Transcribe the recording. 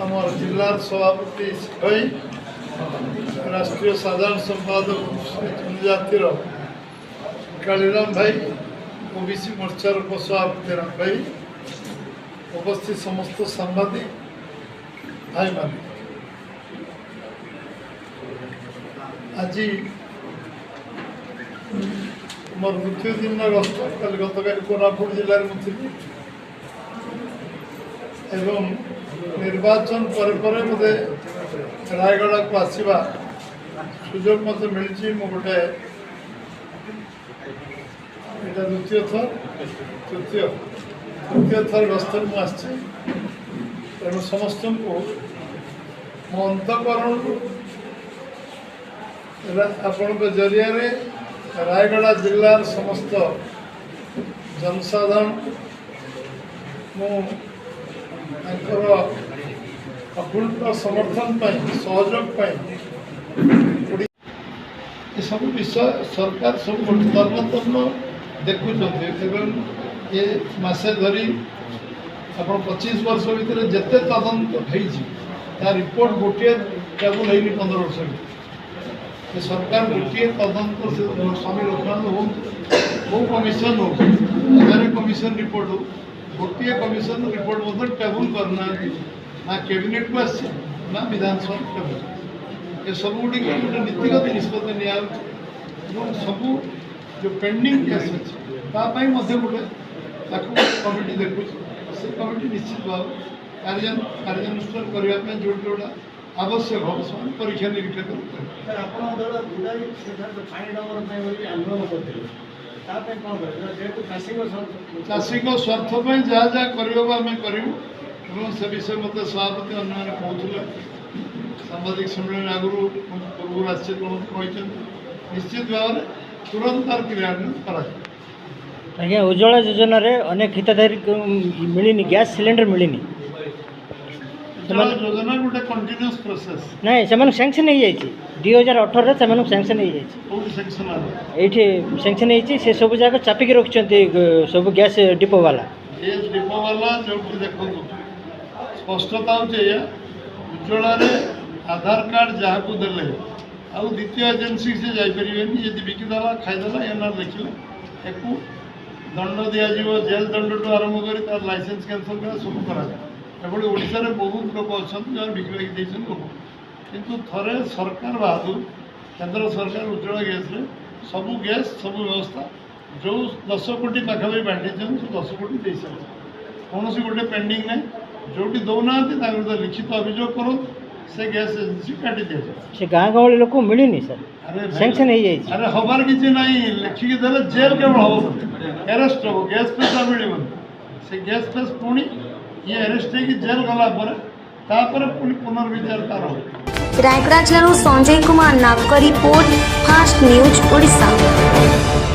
आमर जिलार सभापति भाई राष्ट्रीय साधारण संपादक जनजातिर कालीराम भाई ओबीसी मोर्चार उपसभापति राम भाई उपस्थित समस्त सांबादिक भाई मान आज मोर द्वितीय दिन गस्त कल गतकाल कोरापुट जिले में थी एवं निर्वाचन पर मत रायगढ़ को आसवा सुजोग मत मिली गोटे यहाँ द्वितीय थर तृतीय थर गस्त मुझे तेणु समस्त को मो अंतकरण आपण जरिया रायगढ़ जिलार समस्त जनसाधारण मुझर अकुंठ समर्थन सहयोग सब विषय सरकार सब तर्म देखुं ये मसे धरी आप 25 वर्ष भितर जिते तदंत हो रिपोर्ट गोटे टेबुल है 15 वर्ष भर सरकार गोटे तदंत स्वामी लोकनाथ हो कमिशन हो कमिशन रिपोर्ट हो गोटे कमिशन रिपोर्ट मतलब टेबुल करना ना कैबिनेट को आस ना विधानसभा टेबुल ये सब गुड़ी गोटे नीतिगत निष्पत्ति नि सब जो पेंडिंग केस अच्छे गोटे कमिटी देखु से कमिटी निश्चित भाव कार्यानुष्ठान करने जो जोड़ा आवश्यक हम से परीक्षा निरीक्षा चाषी स्वार्थ जहाँ जहाँ करें करूँ से विषय मत सभापति अन्य कहते सांबादिक सम्मेलन आगु पूर्व आश्चर्य निश्चित भाव में तुरंत तार क्रियान्वयन करा आज्ञा उज्ज्वला योजना रे अनेक हितधारी मिलनी गैस सिलेंडर मिलनी योजना गोटे कंटिन्यूअस प्रोसेस नहीं से सैंक्शन हो जाए 2018 रे से सैंक्शन हो जाए ये सैंक्शन हो सब जगह चापिकी रखिंट सब गैस डिपो वाला जो देखो स्पष्टता हो उज्ज्वला आधार कार्ड जहाँ को देले आउ द्वितीय एजेंसी से जापरें यदि बिकिदेला खाईदेला एनआर लिखिले एक दंड दिज्व जेल दंड टू आरंभ कर तार लाइसेंस कैंसल कर सब कर ओडार बहुत लोक अच्छा जो बिकवाई लोक किंतु थरे सरकार बहादुर केंद्र सरकार उज्ज्वला गैस सबू गैस सब व्यवस्था जो 10 कोटी पाखापी बांटी 10 कोटी दे सारी कौन गोटे पेंडिंग ना जो दौना लिखित अभियोग करो से गैस एजेंसी काटी दि जाए से गाँ गहली लोक मिलनी सर सैंक्शन हो जाए अरे हबार किसी ना लिखिकी देले जेल केवल हम एरेस्ट हो गैस पैसा मिल से गैस पैस पुणी ये एरेस्ट है कि जेल गला पुणी पुनर्विचार तार रायगढ़ जिलूर संजय कुमार नाग रिपोर्ट फास्ट न्यूज ओडिशा।